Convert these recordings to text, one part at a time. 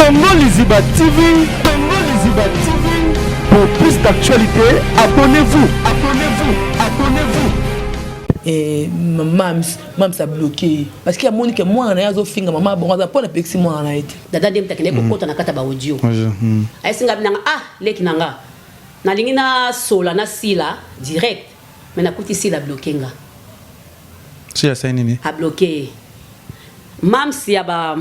Congo Liziba TV, Congo Liziba TV. Pour plus d'actualité, abonnez-vous, abonnez-vous, abonnez-vous. Et maman ça bloqué parce qu'il y a mon que moi on a zo finga maman bon on pas na pexi moi on a été dada dem takene ko kota na kata ba audio ay singa binanga leki nanga na lingi na sola na sila direct mais na kuti sila bloqué nga si la scène nini a bloqué mam si ya ba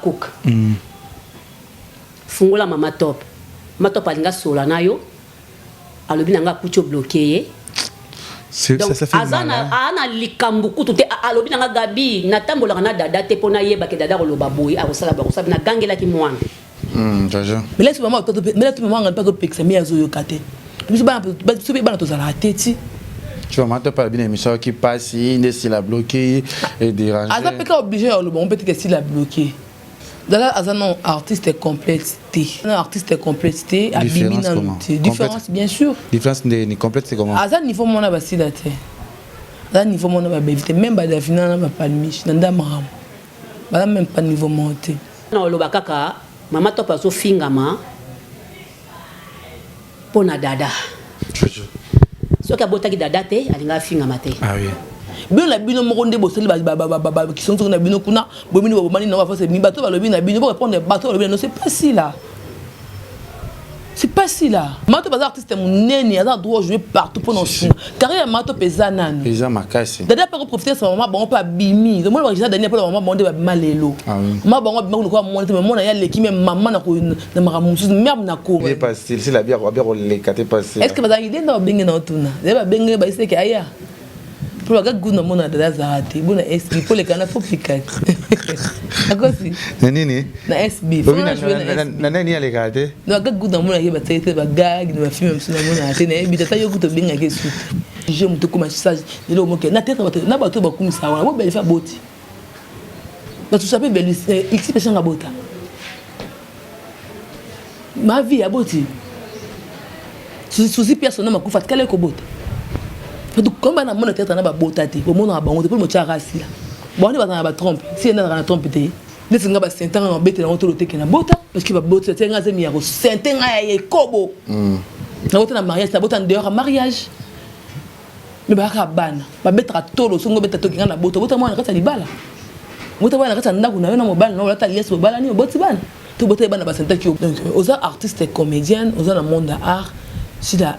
cook fungola mama top alinga sola nayo alobi nanga kucho bloqué donc azana ana likambu kutu te alobi nanga gabi natambola na dada te pona yeba ke dada koloba boy akosala ba kosala na gangela ki mwana jaja mais laisse maman pas to pexer mais azo yokate biso bana to zala teti tu vois maintenant pas bien émission qui passe il est la bloqué et déranger aza peka obligé on peut être si la bloqué. Dala Azan artiste complété. Un artiste complété à différence bien sûr. Différence ni complète c'est comment? Azan niveau mon abasi la terre. Azan niveau mon abasi même ba final na pas miche nda maram. Ba même pas niveau monté. Non lo bakaka mama to pa so fingama pona dada. So ka botaki dada te alinga fingama te. Ah oui. Bien la bino mokonde boseli ba qui sont na bino kuna bomini bomani na va faire mi bateau ba lobi na bino pour répondre bateau lobi non c'est pas si là. C'est pas si là. Mato bazar artiste mon neni a droit jouer partout pendant son carrière mato pesana non. Pesa makasi. Dada pas profiter sa maman bon pas bimi. Donc moi le dernier pour la maman bon de malelo. Maman bon ko monter mais moi na ya leki même maman na ko na maramusu même na ko. Il est pas style, c'est la bière le caté passé. Est-ce que bazar idée na benga na tuna. Deba benga ba ise ke aya. Pour la guna mona dada zarate bona SB pour les canaux faut piquer akosi nini na SB na nani ale kate no guna mona yeba tete ba gag no film msuna mona ate na ebi tata yokuto benga ke suite je muto comme message de lo moke na tete na bato ba kumisa wana bo beli fa boti ba tu sape beli x personne bota ma vie a boti souci personnel makufa kale ko bota. Comme on a mon tête, on a pas botaté. Au monde a bon, on peut me tirer assis là. Bon, on va trompe. Si on a la trompe, t'es. Les singa ba sentin en bête dans autour de na bota parce qu'il va botter sentin ngazemi ya sentin ay kobo. Na bota na mariage, na bota dehors à mariage. Mais ba ka bana, ba betra tolo songo beta to kinga na bota moi na kata libala. Bota bana kata ndaku na yo na mobile na lata lies mobile ni bota bana. To bota bana ba sentin ki donc aux artistes et comédiens, aux dans le monde de art. Si ça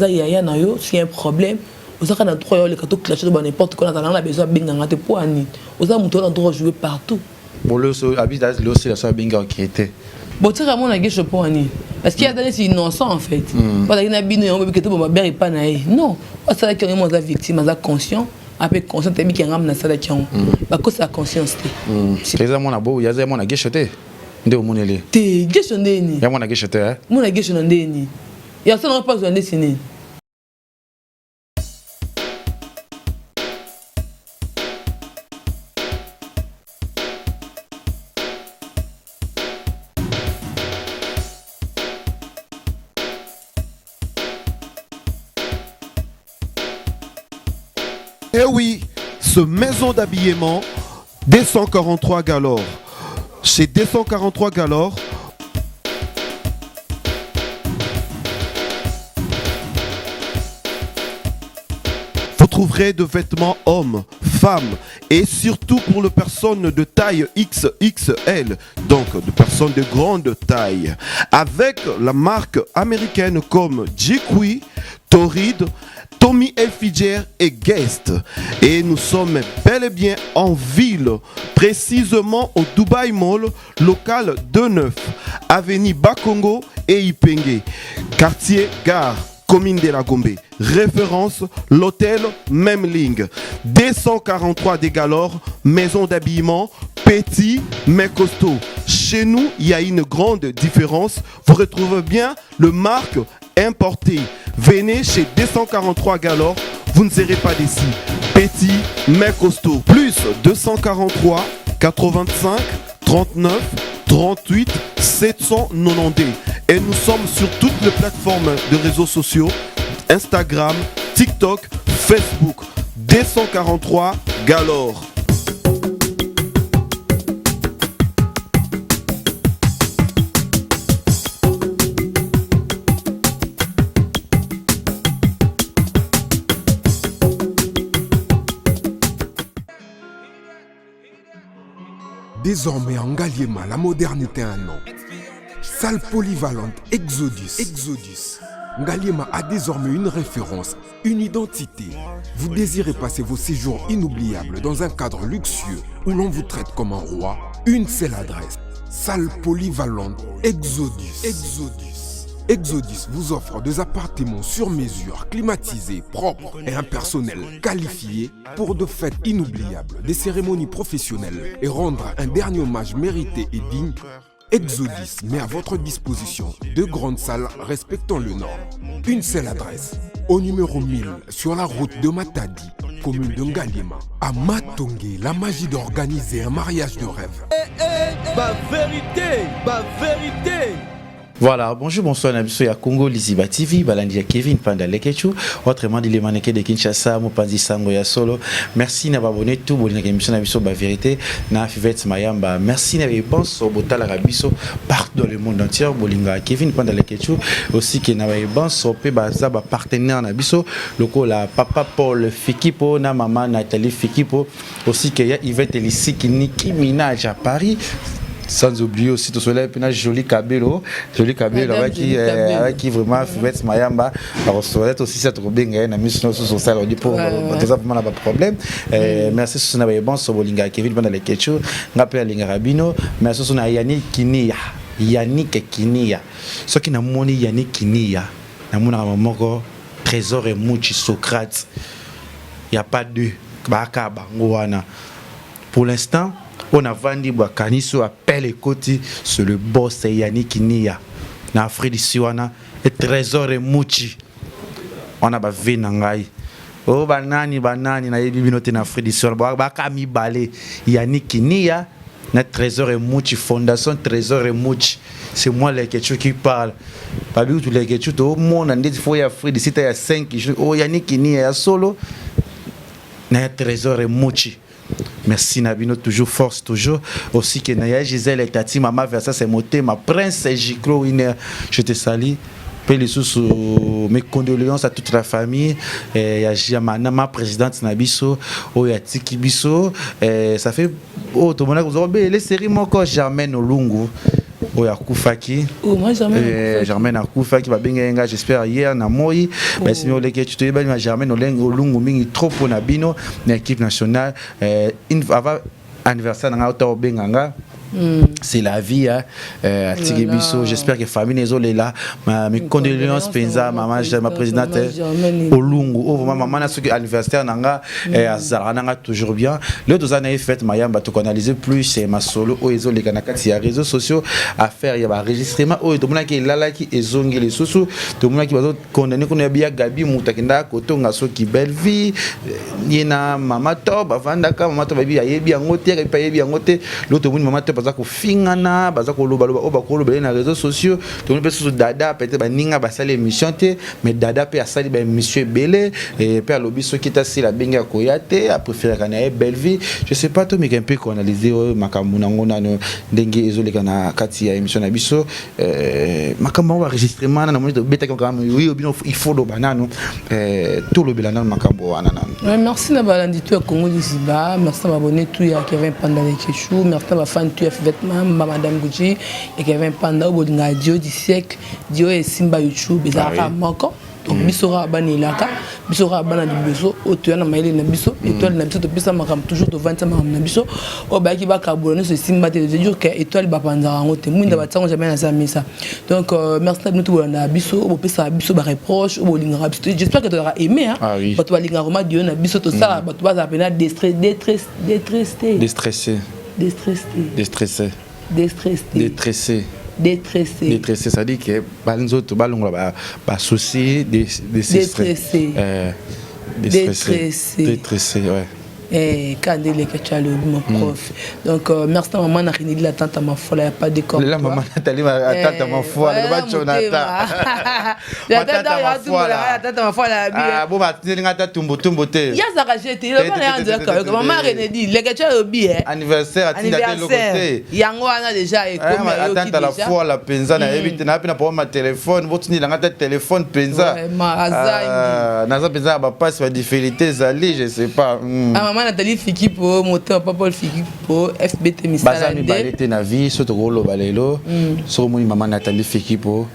y a nayo, s'il y a un problème, aux a na droit les cadeaux clasher dans n'importe quoi on a besoin binga te pour ani. Aux a muto na droit jouer partout. Bon le so habitat le aussi la so binga qui était. Bon tu ramon na guiche pour ani. Parce qu'il y a des c'est innocent en fait. Pas qu'il na bino on que to ba beri pas na e. Non, ça là qui est moi la victime, ça conscient. Après conscient te bi qui ngam na sala qui on. Ba ko sa conscience te. C'est ça mon abo, ya za mon na guiche te. Nde omonele. Te guiche ndeni. Ya mon na guiche te hein. Mon na guiche ndeni. Il y a ça non pas besoin de dessiner. Eh oui, ce maison d'habillement, D143 Galore. Chez D143 Galore, vous trouverez de vêtements hommes, femmes et surtout pour les personnes de taille XXL, donc de personnes de grande taille, avec la marque américaine comme Jikwi, Torrid, Tommy Hilfiger et Guest. Et nous sommes bel et bien en ville, précisément au Dubai Mall, local 29, avenue Bakongo et Ipenge, quartier Gare, commune de la Gombe. Référence, l'hôtel Memling. D143 des Galore, maison d'habillement, petit mais costaud. Chez nous, il y a une grande différence. Vous retrouvez bien le marque importé. Venez chez D143 Galore, vous ne serez pas déçus. Petit mais costaud. Plus 243 85 39 38 790. Et nous sommes sur toutes les plateformes de réseaux sociaux, Instagram, TikTok, Facebook. D143 Galore. Désormais en Ngaliema, la modernité a un nom. Salle polyvalente Exodus. Ngaliema a désormais une référence, une identité. Vous désirez passer vos séjours inoubliables dans un cadre luxueux où l'on vous traite comme un roi? Une seule adresse. Salle polyvalente Exodus. Exodus vous offre des appartements sur mesure, climatisés, propres et un personnel qualifié pour de fêtes inoubliables, des cérémonies professionnelles et rendre un dernier hommage mérité et digne. Exodus met à votre disposition 2 grandes salles respectant le Nord. Une seule adresse, au numéro 1000 sur la route de Matadi, commune de Ngaliema. À Matongé, la magie d'organiser un mariage de rêve. Ma vérité. Voilà, bonjour, bonsoir, Nabiso ya Congo, Liziba TV, Balandi ya Kevin Panda Lekechu, autrement dit les mannequins de Kinshasa, Mopanzi Sango ya Solo. Merci d'avoir abonné tout, bon, l'émission Nabiso, ba vérité, na Fivet Mayamba. Merci d'avoir pensé au Botal Arabiso, partout dans le monde entier, Bolinga Kevin Panda Lekechu, aussi qui n'avait pensé au Pébaza, partenaire Nabiso, loko la papa Paul Fikipo, na maman Nathalie Fikipo, aussi qu'il y a Yvette Elissi, Nicki Minaj à Paris. Sans oublier aussi tout cela, puis joli Kabelo avec qui vraiment fait Mayamba, alors souhaite aussi cette robinga na mission sur ça on dit pour vraiment pas problème. Merci sur na bon so bolinga Kevin pendant les ketchup, ngapela linga rabino, merci sur na Yannick Kinia. Ce qui na moni Yannick Kinia, na mona moko trésor et muchi Socrate. Il y a pas de baka bangoana. Pour l'instant on a vendu Bakaniso appelle Ekoti sur le boss Yannick Kinia. Na Afrique Siwana et trésor et muchi. On a bavé nangai. Oh banani na yebi note na Afrique Siwana ba kami balé Yannick Kinia na trésor et muchi fondation trésor et muchi. C'est moi les quelque qui parle. Pas du tout les quelque tout au monde en dit faut y Afrique d'ici il y a 5 jours. Oh Yannick Kinia ya solo na trésor et muchi. Merci Nabino, toujours force, toujours. Aussi que Naya Gisèle et Tati, maman Versa, c'est moté, ma prince Jiclo Winner, je te salue. Mes condoléances à toute la famille. Il y a Jamana, ma présidente Nabiso, il y a Tiki Biso. Ça fait, tout le monde a dit, les séries, moi, quand Germaine Olungu. Oya Koufaki. Moi Germaine Koufaki va bien j'espère hier na moi mais si on les que tu te bien Germaine Olungu mingi trop pour na bino na équipe nationale avant anniversaire na auto benganga. C'est la vie hein Tigebiso, j'espère que famille les là mes condoléances penza maman ma présidente Olungu maman na ce anniversaire nanga azara nanga toujours bien le deux années fête mayamba to analyser plus c'est ma solo o ezo les kanakati ya réseaux sociaux à faire ya enregistrement o to mona ki lala ki ezongi les soso to mona ki bazo condamner ko na bia gabi mutakenda kotonga so ki belle vie yena mama to bavanda ka mama to babi yebi yangote ka yebi yangote le to mona mama to baza ko fingana baza ko loba loba o ba ko loba na réseaux sociaux to pe so dada peut-être ba ninga ba sala émission te mais dada pe asali ba émission belé et pe lobi so kita si la benga ko yate a préféré kana belle vie je sais pas to mais un peu ko analyser makambo ngona no ndenge ezole kana kati ya émission na biso makambo enregistrement na monito beta ko kam oui il faut do banano tout le belana makambo wana merci na balandi tu Congo Liziba merci na abonné tout ya Kevin Panda Lekechu merci na fan tu vêtements Madame Gucci et Kevin Panda au Dio du siècle Dio et Simba YouTube ezaka moko donc bisora bani laka bisora bana di biso o to na maile na biso étoile na biso to pesa makam toujours to vanta makam na biso o ba ki ba kabolo so Simba te je jure que étoile ba panza ngote mwinda ba tsango jamais na sa misa donc merci na tout na biso o pesa biso ba reproche o linga biso j'espère que tu auras aimé hein parce que linga roma Dio na biso to ça ba to ba za pena détressé ça dit que balinzo to balongo ba souci détressé ouais Kandele Kachalo mon prof donc merci maman na rini la tante ma folle y a pas de corps la maman Nathalie ma tante ma folle le ba Jonathan la tante ma folle ah bon ba tini ngata tumbo te ya ça rajete le ba na ndaka maman René dit le Kachalo bi anniversaire atinda te lokote yango wana déjà et comme yo qui déjà la folle la penza na ebite na pina pour ma téléphone votini la ngata téléphone penza ma azai na za penza ba passe ba difficulté zali je sais pas maman Nathalie Fiki pour monter papa Fiki pour FBT Misala. Bazami balete na vie surtout rolo balelo. So moi maman Nathalie Fiki pour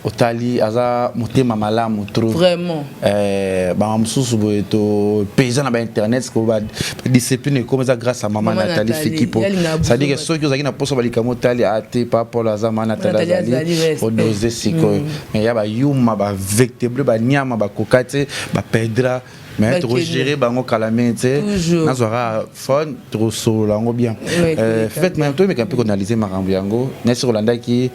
Otali aza motema malamu trop vraiment ba msusu boeto paysan na internet ko ba discipline comme ça grâce à maman Nathalie Fikipo ça dit que ceux qui ont na poso balika motali ate pa pour la maman Nathalie Azali au doser siko mais ya ba yuma ba vecteble ba nyama ba kokate ba pedra mais trop gérer bango calamité nazora fun trop solo ngo bien fait même toi mais quand peut analyser marambo yango na sur Rolanda qui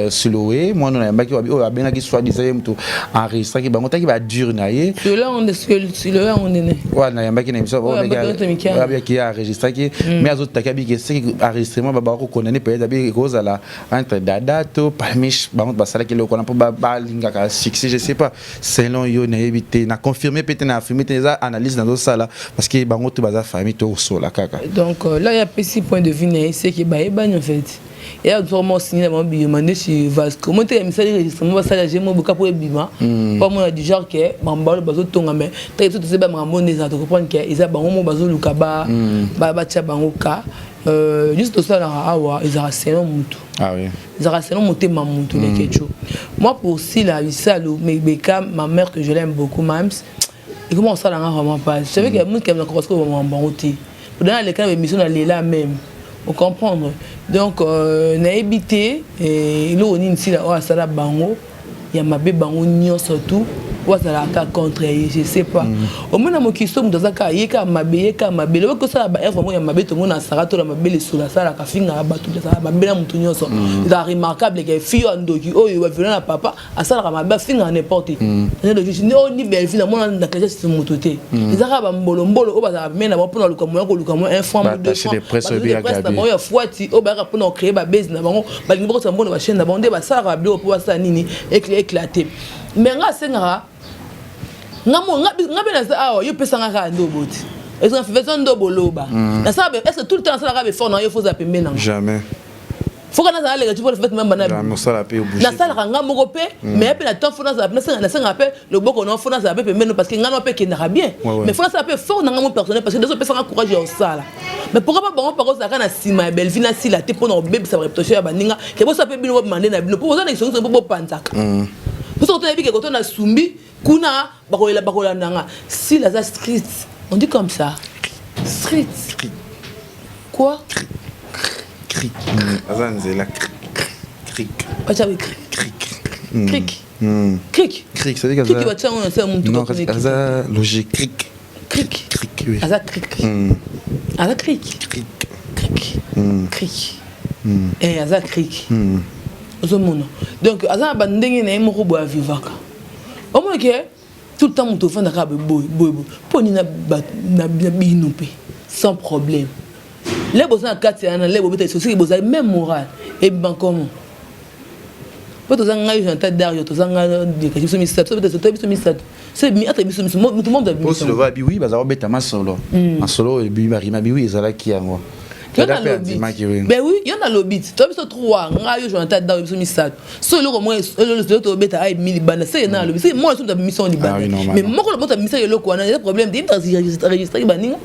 Siloé moi non yamba ki o abenga ki soit disait mtu enregistré ki bango taki ba dur na ye là on est Siloé on est né ouais na yamba ki na émission o bien qui a enregistré ki mais azot takabi que c'est enregistrement ba ko connaître peut-être bi cause là entre dada to parmish bango basala ki lokona pour ba linga ka succès je sais pas selon yo na éviter na confirmer peut-être na affirmer des analyses dans ça là parce que bango to baza famille to so la kaka donc là il y a petit point de vue c'est que ba en fait et a vraiment signé mon billet mandé chez Vasco comment tu as mis ça enregistrement ça là j'ai mon boka pour bima pas moi du genre que bambalo bazo tonga mais tu sais ba mramone ça tu comprends que ils a bango bazo lukaba ba tia bangoka juste ça là awa ils a selon mutu ah oui ils a selon monter ma mutu les kecho moi pour si la Visalo mais Beka ma mère que je l'aime beaucoup Mams et comment ça là vraiment pas je savais que monde qui aime la parce que vraiment bon dans les cas de mission là même vous comprendre donc na évité et là on ici là on ça là bango il y a ma bé bango nyon surtout ou ça là ka contre je sais pas au moins mo qui sont dans ka yeka mabe le ko ça ba vraiment ya mabe to mona sara to la mabe le sula ça la ka finga ba tout ça mabe na mutu nyon so c'est remarquable que fille ndoki oh il va venir na papa à ça la mabe finga n'importe ne ni belle fille mona na kaje c'est mutu te ezaka ba mbolo o ba mena ba pona luka mo un franc ou deux francs ba ya fuati o ba ka pona créer ba base na bango ba lingi ko mbona ba chaîne na bango ba ça la ba pour ça nini éclater mais nga sengara ngabe na sa awa yo pesa ngaka ndoboti est-ce que fait ndo boloba na ça est-ce que tout le temps ça la fort non il faut za pembe na jamais faut kana za le tu peux faire même bana na ça la paye bouger na ça la ngamo ko pe mais pe na temps faut na ça pe le boko non faut na ça pe pembe parce que ngano pe ki na bien mais faut ça pe fort na ngamo personnel parce que des pesa courage au ça là mais pourquoi pas bon par ça kana sima belle vie na si la te pour no bébé ça réputation ya baninga ke bo ça pe bino demander na bino pour ça na solution pour panzaka vous savez que quand on a sumbi kuna bakola nanga si la street on dit comme ça street quoi cric azanzela cric acha cric cric ça veut dire cric va tcha on sait muntu non aza logique cric oui aza cric et aza cric donc aza bandenge na moko bo vivaka au moins que tout le temps mon téléphone a boy pour ni na bino pe sans problème les besoins 4 ans les besoins c'est besoin même moral et ben comment pour tous en ngayo j'entends d'ailleurs tous en ngayo que je suis mis ça c'est mi ata biso tout le monde a biso le va bi oui baza obeta ma solo en solo et bi marima bi oui ezala ki yango ben oui, il y en a le beat. Tu as vu ce trois, ngayo je entends dans le misat. Solo comme moi le to beta ay milibana, c'est na le beat. C'est moi je suis mission libana. Mais moi quand le mission le quoi, on a des problèmes d'enregistrer baninga.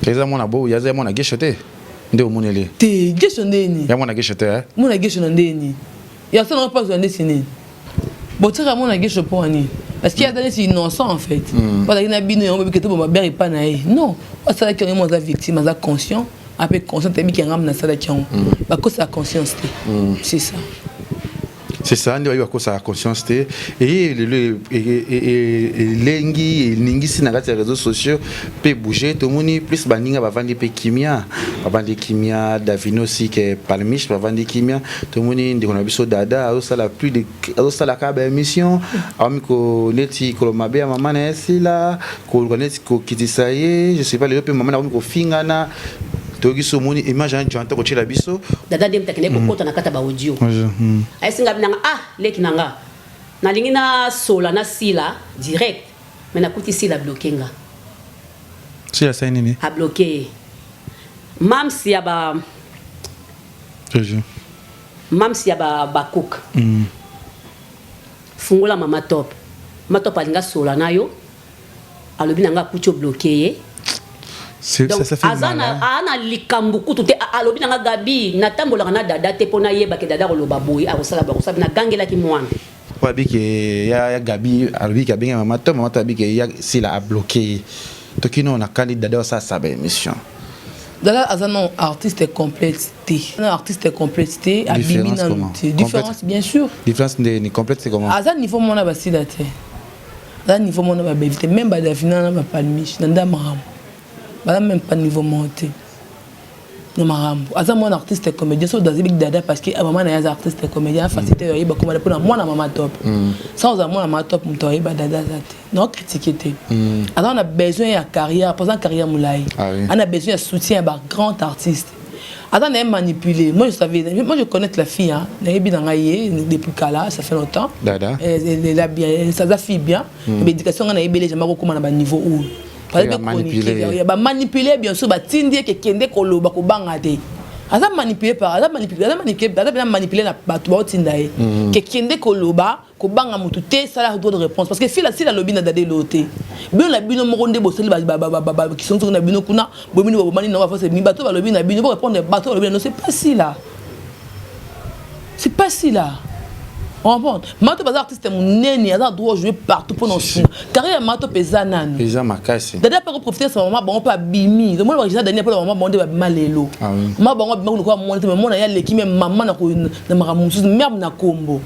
C'est ça mon abo, ya za mon ageshote. Nde omonele. Te gestionner ni. Ya mon ageshote hein. Mon agestionner ni. Ya ça non pas besoin de dessiner. Bon tu mon agesho pour ni. Parce qu'il y a des innocents en fait. Pas qu'il na bino on peut que tout ba beri pas na. Non, ça qui est moi victime, ça conscient. Après conscience t'as mis qu'il y a un ça là qui ont bah cause la conscience c'est ça on dit à cause la conscience et lengi ningi si na les réseaux sociaux peut bouger tout le monde plus baninga va vendre pe kimia Davino aussi que palmiche va vendre kimia tout le monde dit qu'on a biso dada ça la plus de ça la ka émission ami ko neti ko mabe maman na sila ko neti ko kitisaye je sais pas le pe maman na ko fingana toki somoni image en tu entends la biso dada dem takene ko kota na kata ba audio ay singa binanga leki nanga na lingi na sola na sila direct mais na kuti sila bloqué nga sila ça nini a bloqué mam si ya ba cook fungula mama top alinga sola nayo alobi nanga kucho bloqué donc ça fait mal. Ana likambu kutu te alobi na Gabi na tambola na dada te pona yeba ke dada koloba boy akosala ba kosala na gangela ki mwana. Wa bi ke ya Gabi alobi ka benga maman to bi ke ya sila a bloqué. To kino na kali dada ça ba émission. Dada azano artiste complexité. Un artiste complexité à bimina différence bien sûr. Différence ni complète c'est comment? Azan niveau mona basila te. Azan niveau mona ba bevite même ba dafina na palmiche na ndamaramu. Bah même pas niveau monté. Non marambo. Azan mon artiste comédien so dans big dada parce que maman na ya artiste comédien facilité yoba comme pour moi na maman top. Sans moi na maman top mto yoba dada zate. Non critiquer te. Alors on a besoin de carrière, par exemple carrière moulay. On a besoin de soutien par grand artiste. Attends, on est manipulé. Moi je connais la fille hein. Depuis Kala, ça fait longtemps. Dada. Elle a bien, ça fille bien. L'éducation on a ébélé jamais comment on a niveau où. Il y a manipulé bien sûr, tindie que kende koloba ko bangate. Aza manipulé par manipulé na bato ba tindaye. Que kende koloba ko banga mutu te sala droit de réponse parce que fila si la lobby na dade loté. Bien la bino moronde boseli ba qui sont sur na bino kuna bo bino bo mani na va faire mi bato ba lobby na bino pour répondre bato lobby non c'est pas si là. C'est pas si là. On Mato bazar artiste mon neni a droit jouer partout pour nos sons. Carrière Mato pesanan. Pesa makasi. D'ailleurs pas profiter ce moment bon pas bimi. Le monde va dernier pour le moment bon de malelo. Ma bon bon quoi monter mais mon ya l'équipe même maman na ko na maramusu même na kombo.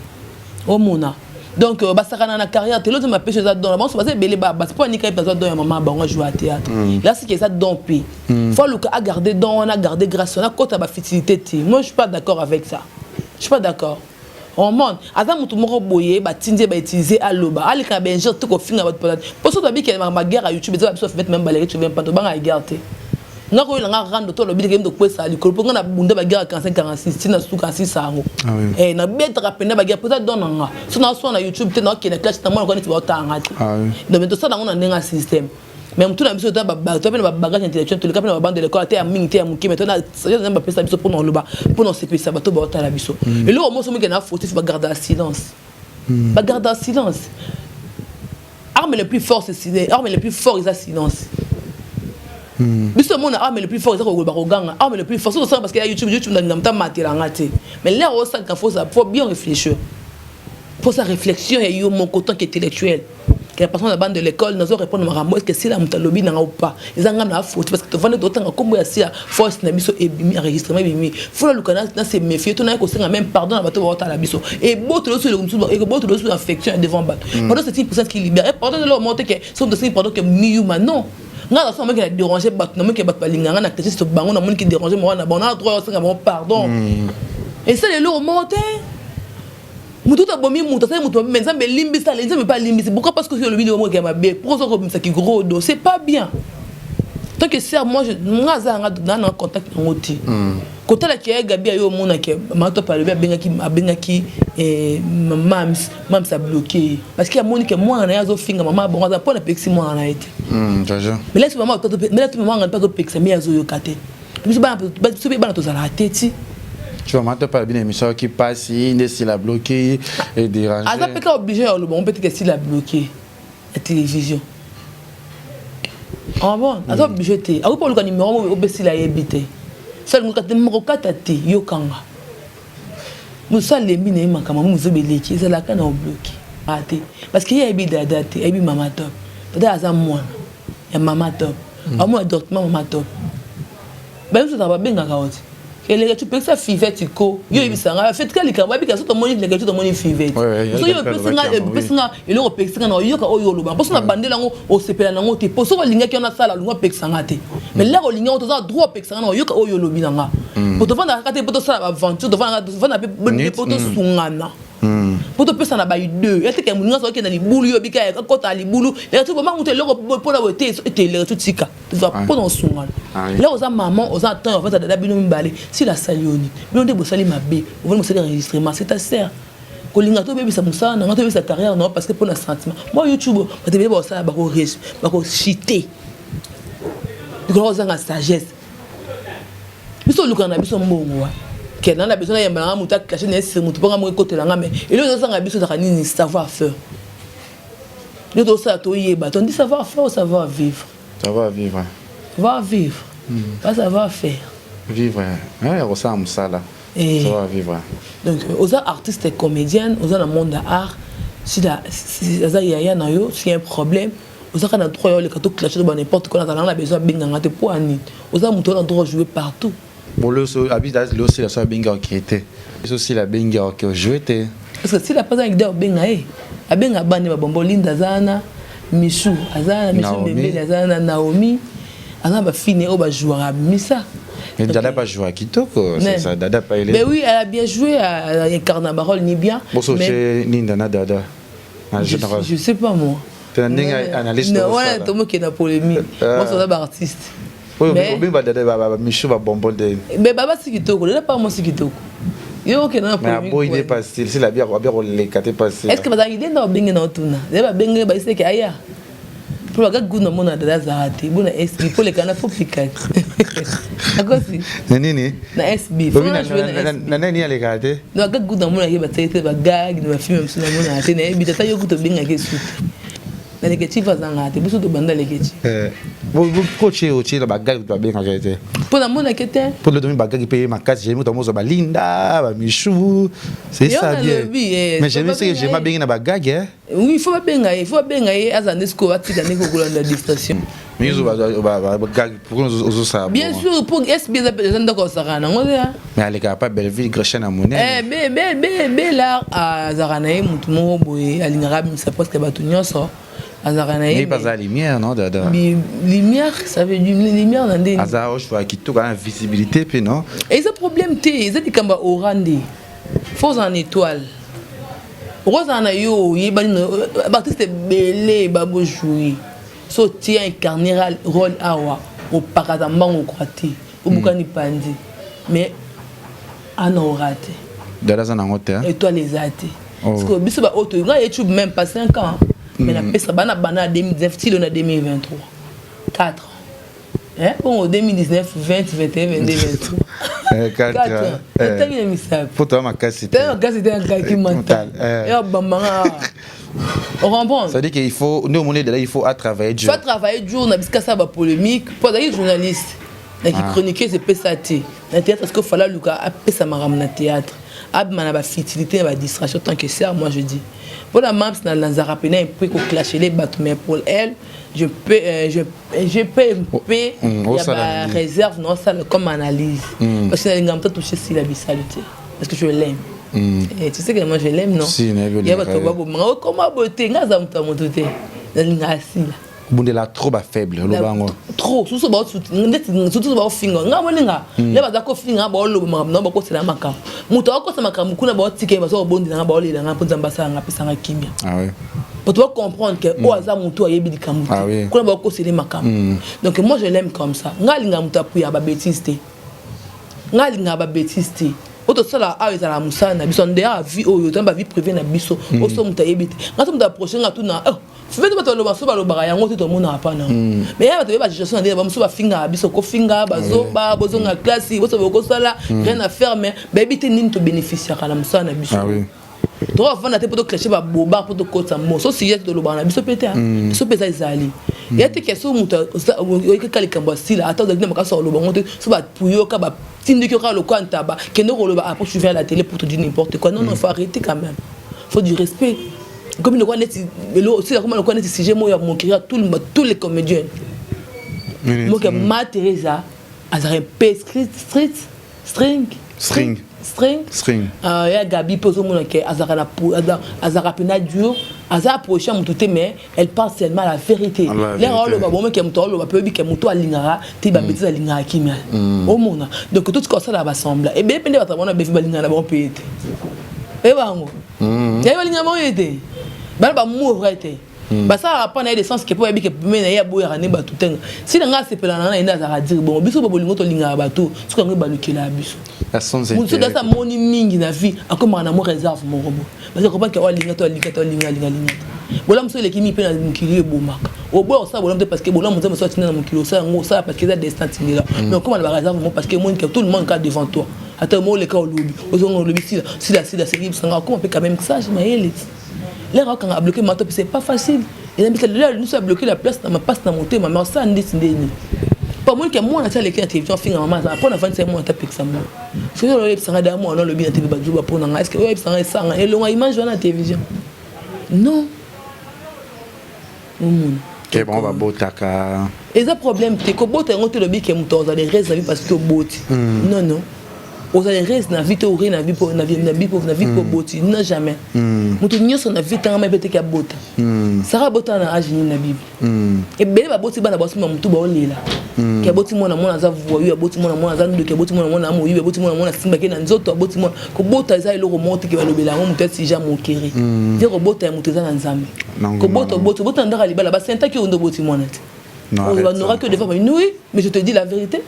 O mona. Donc basakana na carrière te l'autre m'a pêché ça dans la bon c'est parce belé ba c'est pas ni quand personne dans maman bon jouer à théâtre. Là c'est que ça domper. Faut le à garder dans on a gardé grâce on a côté ba fertilité. Moi je suis pas d'accord avec ça. Je suis pas d'accord. On monte. Avant mutu moko boye ba tindie ba utiliser aloba. Ali ka benjo tout ko finga ba peut. Pour ça bi que ma guerre à YouTube ça fait même baler tu viens pas to banga regarder. Na ko nga rando to lobi game de ko ça li ko pour na bunda ba guerre 45 46 tina su 46 sango. Eh na beta rapenda ba guerre peut être donner nga. So na so na YouTube te na ke na clash na mo ko ni ti ba tanga. Donc to ça na on a un système. Même tout la mission de bagage intellectuel tout le cap na bande de l'école à mingi à muki maintenant ça n'a pas ça pour nous loba pour nous c'est ça bato ba la biso et là au moins ce qui na fautif va garder le silence va garder le silence arme le plus fort c'est silence arme le plus fort c'est silence biso mon arme le plus fort c'est ko ba ganga arme le plus fort c'est ça parce que YouTube na mta matira ngate mais là au ça qu'il faut bien réfléchir pour sa réflexion et yo mon côté intellectuel que la personne de la bande de l'école nous répondre à moi est-ce que c'est la mutalobi n'a pas ils ont la faute parce que tu vois d'autant comme il y a force na biso et enregistrement bimi faut le canal dans ces méfier tu n'as que c'est même pardon à bateau à la biso et botte sur le et botte sur infection devant battre pendant c'est 1% qui libère et pendant de leur monter que sont de ces pendant que miuma non nga la somme qui a dérangé battre non que battre balinganga na tête ce bango na monde qui déranger moi na bon droit c'est bon pardon et ça les lourds monter mutu ta bomi mutu ça mutu mais ça me limbi ça les gens me pas limbi c'est pourquoi parce que sur le vidéo moi qui m'a bien pour ça comme ça qui gros dos c'est pas bien tant que c'est moi je ngaza dans un contact ngoti côté la qui Gabi ayo mona qui Mato parle bien qui mams a bloqué parce qu'il y a Monique moi na yazo finga maman bon ça pas le pexi moi na été mais là tu maman on pas de pexi mais yazo yo kate tu pas to za la tête. Tu vas m'entendre parler d'une émission qui passe, il est la bloqué et dérangé. Ah, ça peut être obligé, on peut être s'il a bloqué la télévision. Ah bon, ah ça obligé te. Ah oui pour le numéro au bessi la habité. Seul nous quand numéro 4 te yo kanga. Nous ça les mine makama nous zobeleki, c'est la kana bloqué. Ah te. Parce qu'il y a habité dada te, habité maman top. Dada azam moi. Ya maman top. Ah moi d'autres maman top. Ben ça va bien ngakaoti. Et les tu peux ça fivet tiko yo ibisanga fait que les camara bika so to moni les to moni fivet so yo pesanga et le pesanga no yo ka oyo lo ba parce na bandela ngo o sepela nango te poso ko linga ki ona sala lunga pesanga te mais là ko linga to za droit pesanga no yo ka oyo lo binanga pour te vendre ka te pour to sala aventure devant pour to sungana pour te pesa na ba deux et que muninga so ke na libulu yo bika ka kota libulu et tu ba mutu le ko pour la wote et le tout tika tu vas pour non sungana là aux maman aux temps en fait da bino mbale si la salioni mais on dit bosali mabe on va me enregistrement c'est ta sœur kolinga to bébé ça musa na to bébé sa carrière non parce que pour le sentiment moi YouTube ba te bébé ça ba ko chiter gros en sagesse biso lukana biso mbongo que dans la besoin y a un muta caché n'est c'est mutu pas moi côté là mais et le ça nga biso ça ni savoir faire le to ça to yeba on dit savoir faire ou savoir vivre va vivre. Pas ça va faire. Vivre, on ça là. Ça va vivre. Donc, aux artistes et comédiennes, aux dans le monde de l'art, s'il y a un problème, aux arts dans trois le cadeau clasher dans n'importe quoi, dans la besoin de binga pour ani. Aux arts moutons droit jouer partout. Bon le so habitat le aussi la binga qui était. C'est aussi la binga qui jouait. Parce que s'il a pas un idée binga a binga bande ba bombo Linda Zana, Michou, Azana, Michou Bembele Azana, Naomi, Azana ba fini au ba jouer à Missa. Mais Dada pas joué à Kitoko, c'est ça, Dada pas mais oui, elle a bien joué à incarner Barol ni bien. Bon, c'est Linda Dada. Je sais pas moi. Tu es un analyste. Non, voilà, tout le monde qui est dans la polémique. Moi, je suis un artiste. Oui, mais Michou va bomber de. Mais Baba Sikitoko, il n'est pas moi Sikitoko. Il y a aucun problème. Mais il n'est pas style, c'est la bière, les quatre passés. Est-ce que vous avez idée dans le Bengue dans tout ça? Vous avez Bengue, c'est qu'il y a. Pour le gars, vous avez mon adresse à rater. Vous avez SB, pour les canards, il faut piquer. D'accord, si? Nani? Na SB. Vous avez joué na SB. Nani, elle est gardée? Non, gars, vous avez mon adresse à rater. Vous avez gag, vous avez film, vous avez mon adresse. Mais tu as eu tout bien avec ça. Na négatif à zangater. Vous avez banda négatif. Vous coachez au la bagarre, vous avez bien gardé. Pour la mon adresse. Pour le domaine bagarre qui paye ma casse, j'ai mis ton mot sur Linda, Michou. C'est ça bien. Mais j'aime ça que j'ai ma bien na bagarre. Oui, il faut pas bengayer à Zanesco, à Tigane, la distraction. Mais ils ont bien sûr, pour SB, les gens d'accord, ça rend. Mais elle est capable de Belleville, Gretchen à monnaie. Là, à Zaranaï, Moutoumou, Boy, à l'Inarab, ça passe que Batunion sort. À Zaranaï. Mais pas la lumière, non, Dada. Lumière, ça veut dire lumière dans des. Azar, je vois qu'il y a une visibilité, puis non. Et ce problème, c'est que quand on rende, faut en étoile. Rosana yo, Baptiste Belé, Babo Joui. So tia incarné rôle awa au paradamba au croati au bukani pandi mais ana raté Dada za na ngote et toi les athées parce que biso ba auto nga YouTube même pas 5 ans mais na pesa bana 2019 tilo na 2023 4 hein bon 2019 20 21 22 23 4 ans t'as mis ça pour toi ma casse c'était un gars qui mental et bambanga. On comprend. Ça veut dire qu'il faut, nous, il faut travailler dur. Il faut travailler dur, on a biscuit ça, polémique. Pour les journalistes, qui chroniquent, c'est PSAT. Dans le théâtre, parce qu'il fallait appeler ça dans le théâtre. Abma na futilité, na distraction tant que ça, moi je dis. Pour la maps, na lanzarapena, il peut clasher les bateaux, mais pour elle, je peux, il y a ma réserve, non, ça comme analyse. Parce que je n'ai pas touché si la bisalité. Parce que je l'aime. Et tu sais que moi je l'aime, non? Si, il y a pas comment beauté, n'a pas de beauté. Bonde la trop faible, trop. Surtout ba finga. Nga moninga. Le ba ko finga ba lo ba no ba ko sela makam. Muto ko sa makam kuna ba tike ba so bondi na ba le na ponza mbasa nga pesa nga kimia. Ah oui. Pour toi comprendre que o aza muto ayebi dikamu. Kuna ba ko sela makam. Donc moi je l'aime comme ça. Nga linga muto apuya ba bêtise te. Nga linga ba bêtise te. Auto sala a ezala musana biso ndea vie oyo tamba vie privée na biso o so muta yebite ngato muta approcher ngatu na fete bato lo baso ba lo ba yango to mona hapana mais ya bato ba situation ndea ba muso ba finga biso ko finga bazo ba bozo nga classe bozo ko sala rien à faire mais ba yebite nini to bénéficier kala musana biso. Ah oui. To avant na te poto clasher ba boba poto kota mo so si yeto lo ba na biso pete biso pesa ezali. Il y a des questions où tu as des style, attends, tu as so la télé pour te dire n'importe quoi. Non, il faut arrêter quand même. Il faut du respect. Comme le sujet, moi, mon cri à tous les comédiens. Moi, Ma Teresa, elle a un P string. Il y a Gabi, elle a approché mon touté, mais elle pense seulement la vérité. Donc tout ce ça va sembler. Et bien, il y a bah ça pas na des sens que pour que mais ya boya ne ba tout si nga se pela na ina za dire bon biso bolingo to linga ba tout ce qu'on ba lukela biso la sens mon ça ça moni mingi na vie akoma na mo réserve mon robot parce que comprend que wa linga linga bola mso le kimi pe na mukili bomaka au boy ça bola parce que bola mso tina na mukili ça ngo ça parce que ça destin là mais comment la réserve parce que mon que tout le monde est devant toi attends moi le cas au lobby au lobby si la série ça comment peut quand même que ça je m'aille. Les gens qui ont bloqué ma top, c'est pas facile. Et nous sommes bloqué la place, dans ma passe dans mon thème, mais ça, on dit Pas moi qui moi na tele ki na télévision finga maman ça pour na 25 mois ta pique ça moi. C'est le sanga da moi non le bien TV bajuba pour na est-ce que ouais sanga sanga et longa image na télévision. Non. Que bon va botaka. Et ça problème c'est que bota ngote le bi ke muto za les restes na vie parce que boti. Non non. Aux restes na vie to ri na vie pour na vie pour boti non jamais. Muto nyoso na vie tanga mabete ka bota. Sara bota na âge ni na bible. Et bele ba boti bana bosi mutu ba olela. Ke boti mona mona za voyu boti mona za ndo ke boti mona mo yu boti mona simba ke na nzoto boti mona ko bota za iloko monte ke ba lobela mo mutu si ja mo kéré. Dire bota ya mutu za na nzambe. Ko bota ndaka libala ba senta ki ondo boti mona. On n'aura que des femmes. Oui, mais je te dis la vérité.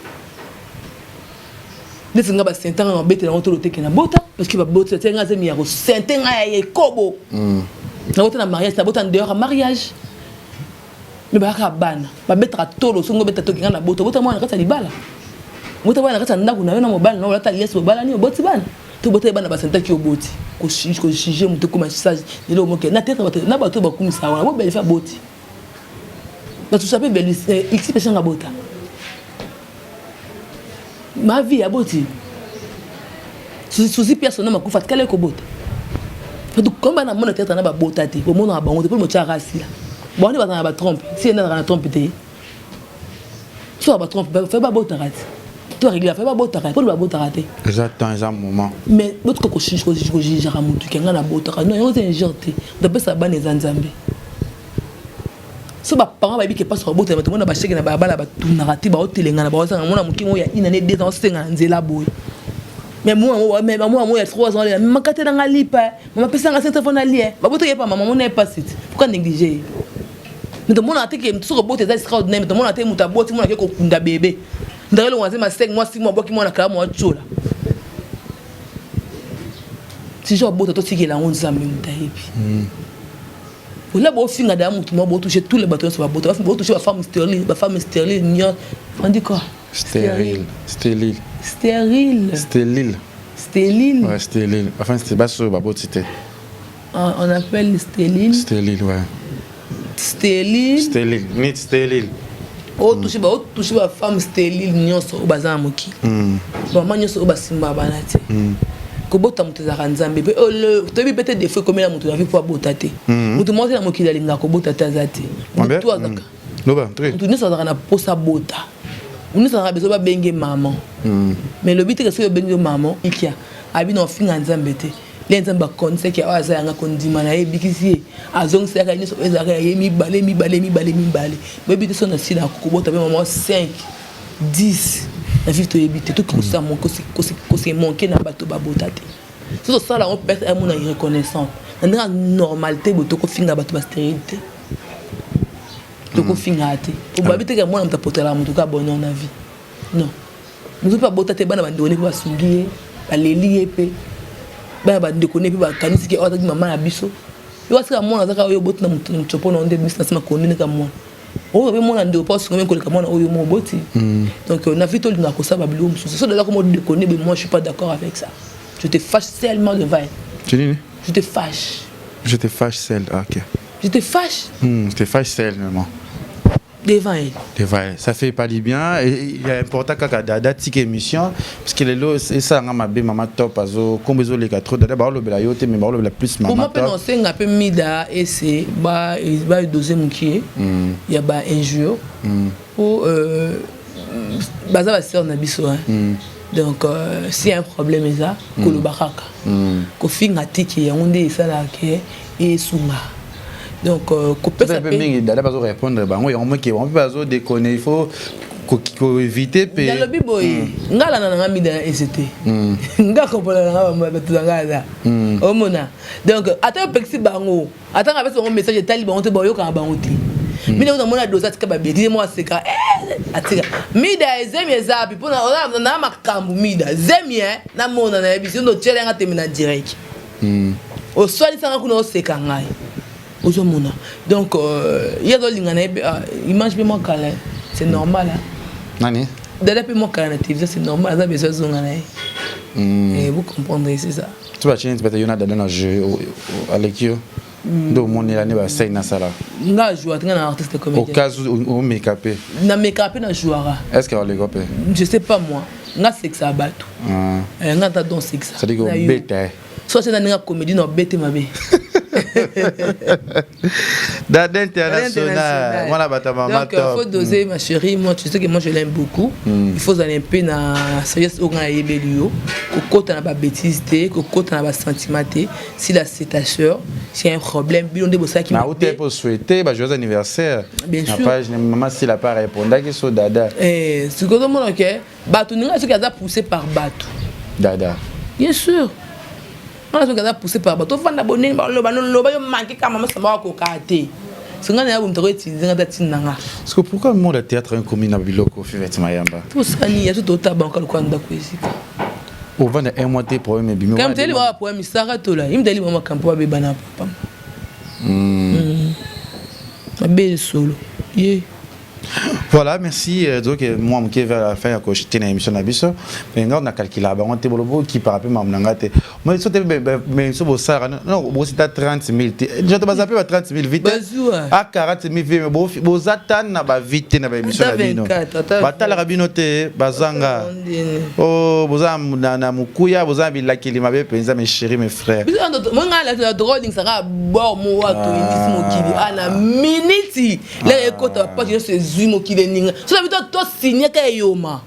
Les gens qui sont en bête dans l'autre côté bota parce qu'il va botter c'est un zemi yaro senten ay kobo na bota na mariage na bota dehors mariage mais ba ka bana ba betra tolo songo beta to na bota mo na kata libala bota bana kata ndaku na yo na mobile na lata lies mobile ni boti bana to bota bana ba senta ki oboti ko chiger mutu ko message ni lo moke na tete na ba to ba kumisa wana bo belle fa boti na tout ça peut belle x personne na bota. Ma vie a boti. Souci personnel ma kufa kale ko bota. Donc comme na mona tete na ba bota te, au mona ba on te pour mo tia rasi la. Bon on va na ba trompe, si on na trompe te. So ba trompe, fait ba bota rat. Toi régler fait ba bota rat, pour ba bota raté. Exactement, ça moment. Mais l'autre ko chiche ko jira mutu kenga na bota. Non, on c'est injecté. De ça ba les nzambe. So ba parents ba bi ke passe robot mais tout monde ba cheke na ba bala ba tunarati ba hotelenga na ba sanga mona mukingo ya ina ne 2 ans senga nzela boy mais moi ya 3 ans mais makate na ngalipa mama pesa nga téléphone ali ba boto ke pa maman on n'est pas site pourquoi négliger mais tout monde a que tout robot est extraordinaire mais tout monde a muta boti mona ke ko kunda bébé ndalo wanze ma 5 mois 6 mois boki mona kala mo chola si je robot to tiki la on zambi mutahibi là bon finga da mutu mo toucher tous les bâtons sur la botte va toucher la femme stérile nion on dit quoi stérile ouais stérile enfin c'est pas sur la botte on appelle stérile ouais stérile toucher la femme stérile nion so bazamuki maman nion so basimba banati kobota mutu za nzambe pe tobi peut-être des fois comme la mutu la vie pour botate mutu monte na mokili alinga kobota tazate mutu azaka loba très mutu nisa za na posa bota nisa za bezo ba benge maman mais le but est que benge maman ikia abi na finga nzambe te les nzamba konse ki aza yanga kondima na ebikisi azong saka niso ezaka yemi balé le but est na sila kobota pe maman 5 10 la vie to ebité tout ça mon ko c'est manqué na bato ba botate tout ça là on perd un monde irreconnaissant na normalité boto ko finga bato ba stérilité to ko finga te o ba bité ka mona mta potela mutu ka bonheur na vie non mutu pa botate bana ba ndone ba sungiye ba leliye pe ba ndekone pe ba kanisi ke ota maman na biso yo sika mona zaka yo botu na mutu chopo na onde business ma konine ka mona on va mon ando pas comme que comment oyo mo boti donc on a vu tout le na ko ça babilo c'est ça là comment déconner mais moi je suis pas d'accord avec ça je te fâche tellement de vaille je te fâche celle OK je te fâche celle vraiment devant elle ça fait pas du bien et il est important que dada tique émission parce que les lots c'est ça ngama be mama top azo kombezo les 4 dada ba lobela yote mais ba lobela plus mama top pour moi penser nga pe mida et c'est ba doser mukie il y a ba injure ou baza ba sœur na biso donc s'il y a un problème ça ko lo baraka ko finga tiki ya onde ça là que et sunga donc couper ça peut dada pas répondre bango ya moins qui on peut pas déconner il faut ko éviter pe dans le biboy ngala na ngami da ECT nga ko pona na ba tuzanga o mona donc ata pexi bango ata nga beso message tali bango te boyo ka bango ti mina ko mona dosa tika ba beti mo aseka atika mida ezemi ezapi pona na makambu mida zemi na mona na biso ndo tchelenga temina direct o swali sanga kuna oseka ngai Ozomona. Donc, il y a des gens qui mangent bien mon câlin. C'est normal. Nani? D'aller plus mon câlin, c'est normal. Ça besoin de ça. Et vous comprendrez, c'est ça. Tu vas changer, tu vas te donner dans le jeu à l'équipe. Donc mon année va saigner na sala. Nga jouer tu un artiste comédien. Au cas où make-upé. Na make-up na jouera. Est-ce qu'on les copé? Je sais pas moi. Nga sexe abato. Nga ta don sexe. Ça dit que bête. Soit c'est dans une comédie non bête ma bé. Dada international. Voilà bata maman. Donc il faut doser ma chérie. Moi tu sais que moi je l'aime beaucoup. Il faut aller un peu na sagesse au grand ebelio. Kokota na ba bêtise té, kokota na ba sentiment té. Si la c'est ta sœur, s'il y a un problème, bilon de bossa qui m'a outé pour souhaiter bah joyeux anniversaire. Bien sûr. La page maman si la pas répondre que so dada. Ce que tout le monde OK. Batou ninga ce qui a poussé par Batou. Dada. Bien sûr. On a poussé par Batou. Faut abonner loba yo manquer quand maman ça va ko katé. C'est ngana ya bumta ko tinzinga tatinanga. Parce que pourquoi le monde de théâtre un commune na biloko fait mayamba. Tout ça ni ya tout ta banque ko anda ko isika. Au vent un mois de problème bimé. Quand teli wa problème sara to là, im deli mama kampo ba bana papa. Belle solo. Yeah. Voilà, merci. Donc, moi, je vais vers la fin de cette émission. Mais on a calculé, on a qui par rapport à Mamnangate. Moi, je suis non, c'est à 30 000. Je te base à 30 000 vite. À 40 000 vite, mais vous attendez à vite dans l'émission. Batala Rabinote, Bazanga. Oh, vous avez Mukuya, vous avez la Kilima, mes chéris, mes frères. Moi, la drogue, ça va bon, moi, à la minute. Là, écoute, pas de mokile ninga so la bito to signer ka yoma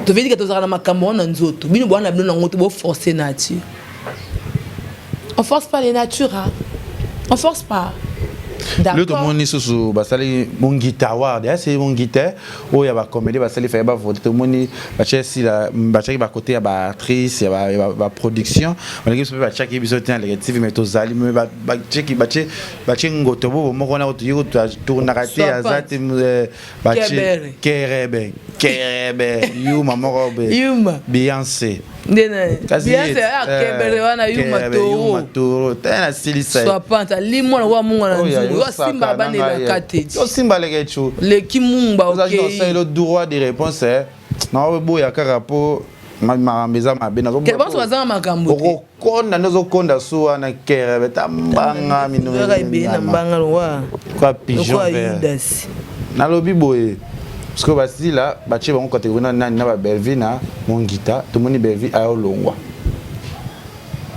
to veut dire que to zara na makambo na nzoto bino bwana bino na ngoto bo forcer nature. On force pas les natures hein. On force pas. Le tout monde est sous basali mon guitare c'est mon guitare où il y a ba comédie basali fait ba voter tout monde ba si la ba chaque ba côté ba actrice ya ba production on équipe ba chaque épisode tient les TV mais to zali mais ba check ba ngoto bo mo kona to yo to na raté azati ba kerebe yuma morobe yuma Beyoncé Beyoncé kebere wana yuma toro tena silisa soit pas limona wa munga na nzungu yo simba bane la kate yo simba le kechu le kimumba OK ça le droit de réponse na bo ya karapo meza mabena zo ke baso bazanga makambo te konda nozo konda suwa na kerebe tambanga minu na mbanga wa kwa pigeon vert na lobi boye parce que basi là bache bango catégorie na ba Belvi na Mongita tout moni Belvi a olongwa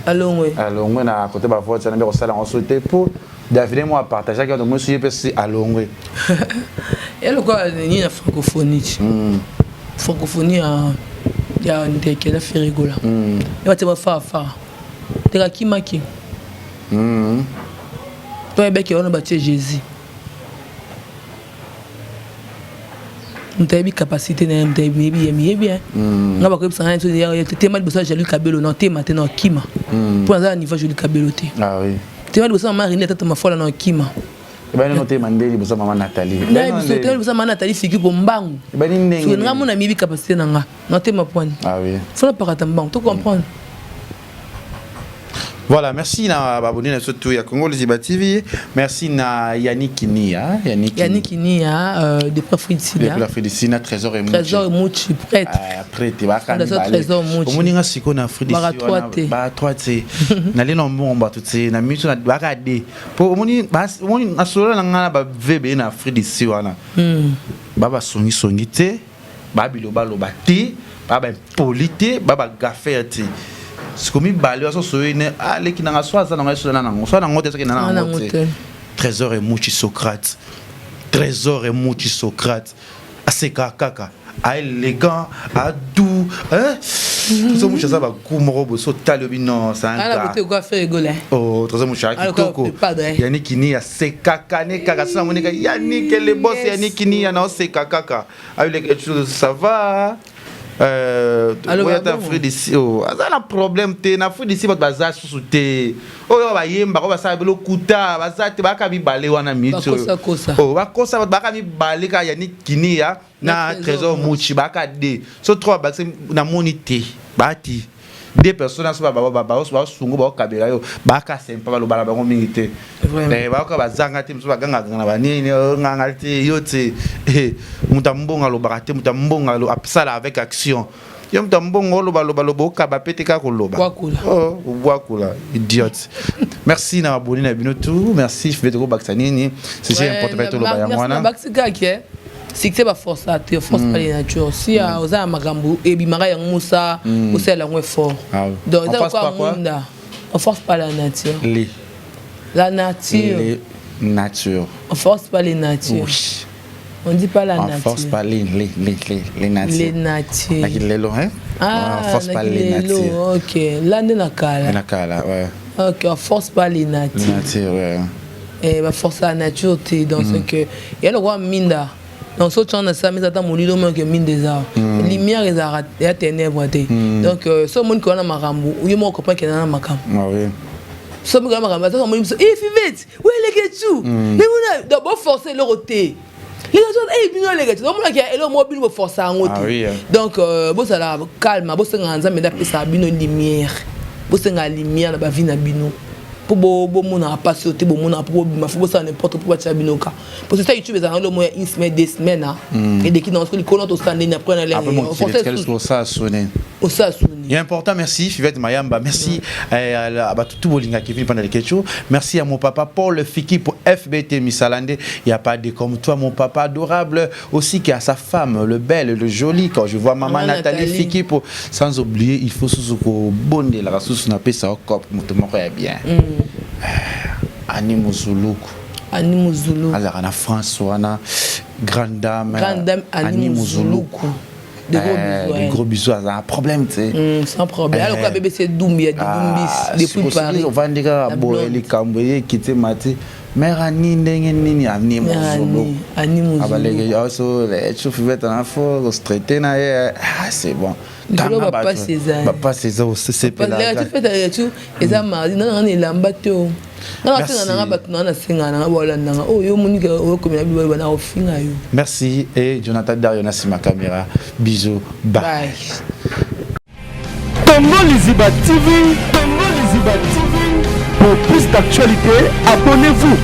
alongwe na côté ba vote ça na be sala on souhaiter pour David moi partager que moi suis PC alongwe et le quoi ni na francophonie francophonie ya ndeke na ferigola et ba te ba fa te ka kimaki to ebe ke ona ba tie Jésus mtabi capacité na mtabi bien ngaba ko bisanga nto ya tema libosa Jali Kabelo na tema te na kima pour ça niveau Jali Kabelo te ah oui tema libosa Marine tata mafola na kima ba no tema ndeli libosa mama Nathalie na libosa mama Nathalie fiki ko mbangu ba ni ndenge so nga mona mibi capacité na nga tema point ah oui faut pas parata mbangu tu comprendre. Voilà, merci na abonné na surtout ya Congo Liziba TV. Merci na Yannick Nia, de Profridicina. De Profridicina Trésor et Mouchi. Trésor et Mouchi prêtre. Prêtre ba kan. Trésor Mouchi. Omoninga siko na Afridicina. Ba 3T. Na le nombo mba tutse na mitu na bakade. Po omoni na solo na ngana ba VB na Afridicina. Baba songi te, ba biloba loba te, baba polité, baba gafete. C'est comme balé à son soin allez qui n'a soit ça dans soit dans côté na Trésor et Mouchi Socrate assez kaka élégant à doux hein Trésor Mouchi ça va kumorobo so talobi non ça un gars quoi faire rigoler oh Trésor Mouchi kitoko Yannick ni à se kaka ne kaka ça monika Yannick le boss Yannick ni na se kaka avec les choses ça va alors ya ta frère d'ici oh azala problème te na frère d'ici votre bazar sous-te oh ba yemba ko ba sa belo kuta bazate ba ka bi bale wana mitso oh ba kosa ba ka bi bale ka Yannick Kinia na Trésor Mouchi ba ka de so trois ba na monité ba ti deux personnes so ba sungu ba kabela yo ba ka sempa ba lo bala ba ko mingite ba ka bazanga te so ba ganga na ba ni nganga te yo te mutambonga lo barate mutambonga lo apsala avec action Yom tambongo loba kaba peteka ko loba. Oh, wakula idiote. Merci na abonné na bino tout. Merci je vais te baksanini. C'est important pour tout loba ya mwana. Merci kaka. C'est pas force à te force pas les nature. Si oza magambo et bimara ya musa, osa la moins fort. Donc dans quoi munda. On force pas la nature. La nature. Les nature. On force pas les natures. Oui. On dit pas la nature. On force pas les natures. Les natures. On force pas les natures. OK. Là nakala. Nakala, ouais. OK, on force pas les natures. Les natures, ouais. Et va forcer la nature dans ce que il y a le roi minda. Donc ce temps ça mais attends molilo même que mine des arts. Lumière les arts et à ténèbres. Donc ce monde qu'on a marambo, ou mon copain qui est dans makam. Ah oui. So me gama gama, so mo so if vite, où est les getu? Mais on a d'abord forcer le roté. Les gens bino les getu. Donc on a qui est le mobile pour forcer en roté. Donc bo ça la calme, bo senga nza me da pesa bino lumière. Bo senga lumière na ba vie na bino. Pour bo mon a pas sauter bo mon a pour ma faut ça n'importe pour battre bino ka. Parce que ça YouTube ça le moyen une semaine des semaines et dès qu'il dans ce que connaît au standing après na la forcer sur ça sonner. Au ça sonner. Il est important, merci Fivette Mayamba, merci à tout Bolinga qui vient pendant les questions. Merci à mon papa Paul Fiki pour FBT Missalande. Il n'y a pas de comme toi, mon papa adorable, aussi qui a sa femme, le bel, le joli. Quand je vois maman Nathalie Fiki, pour, sans oublier, il faut sous bonne la ressource n'a pas ça au cop, est bien. Annie Mouzouloukou. Annie Mouzouloukou. Alors, on a François, on a grande dame Annie Mouzouloukou. Des gros bisous, ça a un problème, tu sais. Sans problème. Alors, quand bébé c'est Doumbia, depuis Paris. On va dire à les Cambouillés qui étaient matés. Mère Annie, Annie Mouzouloukou. Annie Mouzouloukou. Les chauffeurs en affaire, se traiter, c'est bon. Papa César. Papa César, c'est pas là. Tu fais ta tout, et ça m'a dit, non, on est là, bateau. Merci et Jonathan Dariona c'est ma caméra. Bisous. Bye. Congo Liziba TV, Congo Liziba TV. Pour plus d'actualités, abonnez-vous.